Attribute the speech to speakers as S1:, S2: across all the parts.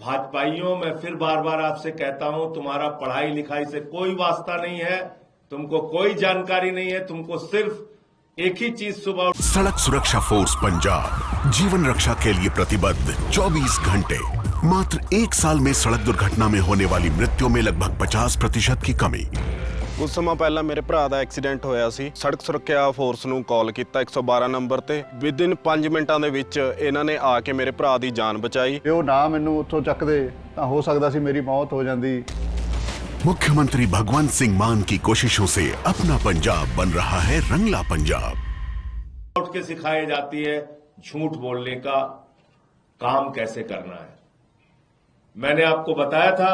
S1: भाजपाइयों, मैं फिर बार बार आपसे कहता हूं, तुम्हारा पढ़ाई लिखाई से कोई वास्ता नहीं है, तुमको कोई जानकारी नहीं है, तुमको सिर्फ एक ही चीज सुबह।
S2: सड़क सुरक्षा फोर्स पंजाब जीवन रक्षा के लिए प्रतिबद्ध 24 घंटे। मात्र 1 साल में सड़क दुर्घटना में होने वाली मृत्यु में लगभग 50% की कमी।
S3: ਕੁਝ ਸਮਾਂ ਪਹਿਲਾਂ ਮੇਰੇ ਭਰਾ ਦਾ ਐਕਸੀਡੈਂਟ ਹੋਇਆ ਸੀ। ਸੜਕ ਸੁਰੱਖਿਆ ਫੋਰਸ ਨੂੰ ਕਾਲ ਕੀਤਾ 112 ਨੰਬਰ ਤੇ। ਵਿਦਿਨ 5 ਮਿੰਟਾਂ ਦੇ ਵਿੱਚ ਇਹਨਾਂ ਨੇ ਆ ਕੇ ਮੇਰੇ ਭਰਾ ਦੀ ਜਾਨ ਬਚਾਈ।
S4: ਜੇ ਉਹ ਨਾ ਮੈਨੂੰ ਉੱਥੋਂ ਚੱਕਦੇ ਤਾਂ ਹੋ ਸਕਦਾ ਸੀ ਮੇਰੀ ਮੌਤ ਹੋ ਜਾਂਦੀ।
S2: मुख्यमंत्री भगवंत सिंह मान की कोशिशों से अपना पंजाब बन रहा है रंगला पंजाब।
S1: उठ के सिखाई जाती है झूठ बोलने का काम कैसे करना है। मैंने आपको बताया था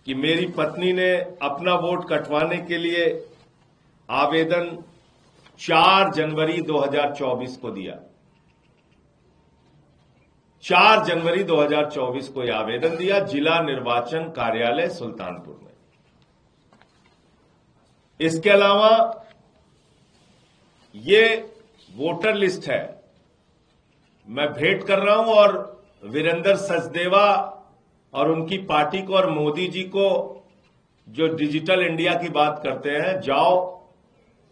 S1: कि मेरी पत्नी ने अपना वोट कटवाने के लिए आवेदन 4 जनवरी 2024 को दिया। 4 जनवरी 2024 को यह आवेदन दिया जिला निर्वाचन कार्यालय सुल्तानपुर में। इसके अलावा ये वोटर लिस्ट है, मैं भेंट कर रहा हूं और वीरेंद्र सचदेवा और उनकी पार्टी को और मोदी जी को जो डिजिटल इंडिया की बात करते हैं, जाओ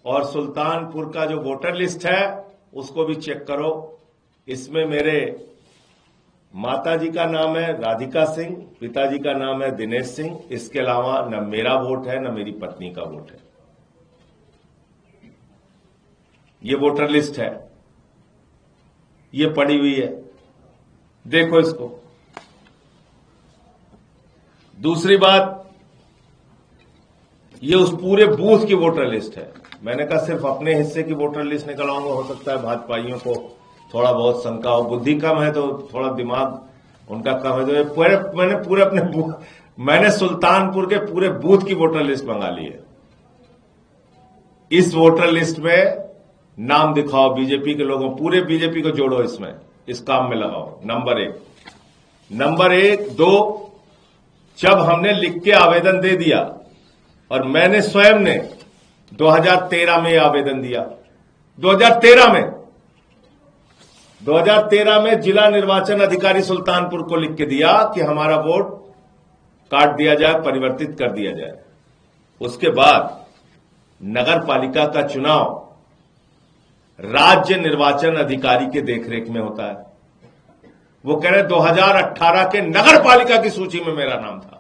S1: और सुल्तानपुर का जो वोटर लिस्ट है उसको भी चेक करो। इसमें मेरे माताजी का नाम है राधिका सिंह, पिताजी का नाम है दिनेश सिंह। इसके अलावा न मेरा वोट है न मेरी पत्नी का वोट है। ये वोटर लिस्ट है, ये पड़ी हुई है, देखो इसको। दूसरी बात, ये उस पूरे बूथ की वोटर लिस्ट है। मैंने कहा सिर्फ अपने हिस्से की वोटर लिस्ट निकलवाऊंगा, हो सकता है भाजपाइयों को थोड़ा बहुत शंका हो, बुद्धि कम है तो थोड़ा दिमाग उनका कम है। तो मैंने सुल्तानपुर के पूरे बूथ की वोटर लिस्ट मंगा ली है। इस वोटर लिस्ट में नाम दिखाओ बीजेपी के लोगों, पूरे बीजेपी को जोड़ो, इसमें इस काम में लगाओ। नंबर 1 2, जब हमने लिख के आवेदन दे दिया और मैंने स्वयं ने 2013 में आवेदन दिया, 2013 में जिला निर्वाचन अधिकारी सुल्तानपुर को लिख के दिया कि हमारा वोट काट दिया जाए, परिवर्तित कर दिया जाए। उसके बाद नगर पालिका का चुनाव राज्य निर्वाचन अधिकारी के देखरेख में होता है। वो कह रहे 2018 के नगर पालिका की सूची में मेरा नाम था।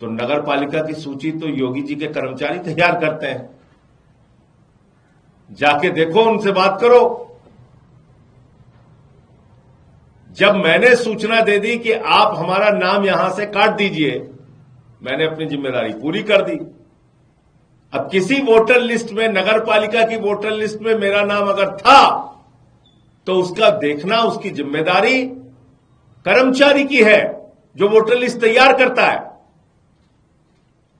S1: तो नगर पालिका की सूची तो योगी जी के कर्मचारी तैयार करते हैं, जाके देखो, उनसे बात करो। जब मैंने सूचना दे दी कि आप हमारा नाम यहां से काट दीजिए, मैंने अपनी जिम्मेदारी पूरी कर दी। अब किसी वोटर लिस्ट में, नगर पालिका की वोटर लिस्ट में मेरा नाम अगर था तो उसका देखना, उसकी जिम्मेदारी कर्मचारी की है जो वोटर लिस्ट तैयार करता है।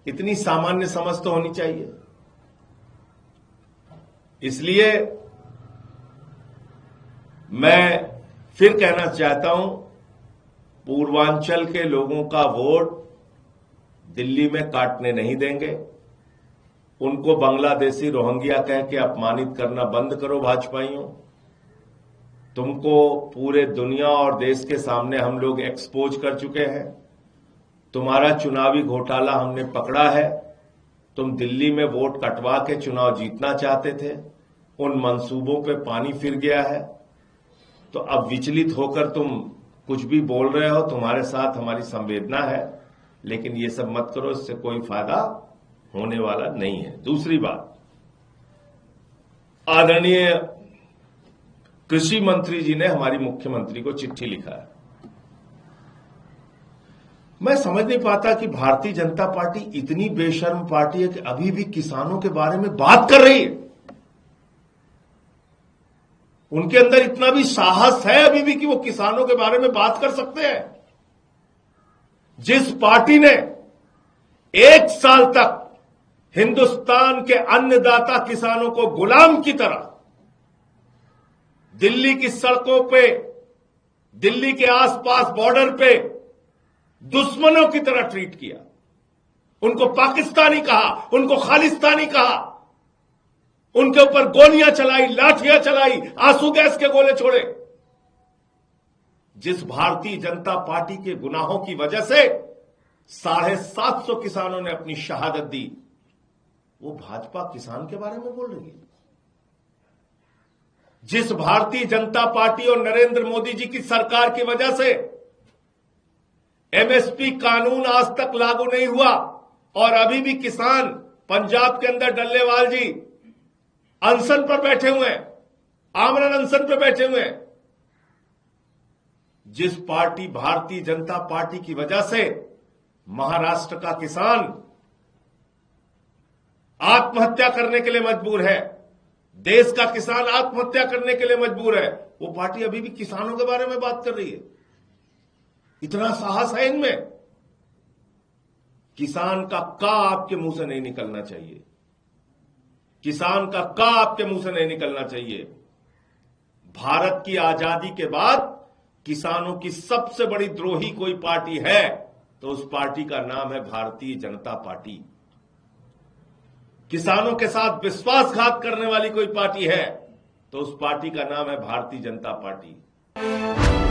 S1: इतनी सामान्य समझ तो होनी चाहिए। इसलिए मैं फिर कहना चाहता हूं, पूर्वांचल के लोगों का वोट दिल्ली में काटने नहीं देंगे। उनको बांग्लादेशी रोहिंग्या कह के अपमानित करना बंद करो भाजपाइयों। तुमको पूरे दुनिया और देश के सामने हम लोग एक्सपोज कर चुके हैं। तुम्हारा चुनावी घोटाला हमने पकड़ा है। तुम दिल्ली में वोट कटवा के चुनाव जीतना चाहते थे, उन मंसूबों पे पानी फिर गया है। तो अब विचलित होकर तुम कुछ भी बोल रहे हो, तुम्हारे साथ हमारी संवेदना है, लेकिन ये सब मत करो, इससे कोई फायदा होने वाला नहीं है। दूसरी बात, आदरणीय कृषि मंत्री जी ने हमारी मुख्यमंत्री को चिट्ठी लिखा है। मैं समझ नहीं पाता कि भारतीय जनता पार्टी इतनी बेशर्म पार्टी है कि अभी भी किसानों के बारे में बात कर रही है। उनके अंदर इतना भी साहस है अभी भी कि वो किसानों के बारे में बात कर सकते हैं। जिस पार्टी ने 1 साल तक हिंदुस्तान के अन्नदाता किसानों को गुलाम की तरह दिल्ली की सड़कों पे, दिल्ली के आसपास बॉर्डर पे दुश्मनों की तरह ट्रीट किया, उनको पाकिस्तानी कहा, उनको खालिस्तानी कहा, उनके ऊपर गोलियां चलाई, लाठियां चलाई, आंसू गैस के गोले छोड़े, जिस भारतीय जनता पार्टी के गुनाहों की वजह से 750 किसानों ने अपनी शहादत दी, वो भाजपा किसान के बारे में बोल रही है। जिस भारतीय जनता पार्टी और नरेंद्र मोदी जी की सरकार की वजह से एमएसपी कानून आज तक लागू नहीं हुआ और अभी भी किसान पंजाब के अंदर डल्लेवाल जी अनशन पर बैठे हुए हैं, आमरण अनशन पर बैठे हुए हैं। जिस पार्टी भारतीय जनता पार्टी की वजह से महाराष्ट्र का किसान आत्महत्या करने के लिए मजबूर है, देश का किसान आत्महत्या करने के लिए मजबूर है, वो पार्टी अभी भी किसानों के बारे में बात कर रही है। इतना साहस है इनमें। किसान का का आपके मुंह से नहीं निकलना चाहिए, किसान का का आपके मुंह से नहीं निकलना चाहिए। भारत की आजादी के बाद किसानों की सबसे बड़ी द्रोही कोई पार्टी है तो उस पार्टी का नाम है भारतीय जनता पार्टी। किसानों के साथ विश्वासघात करने वाली कोई पार्टी है तो उस पार्टी का नाम है भारतीय जनता पार्टी।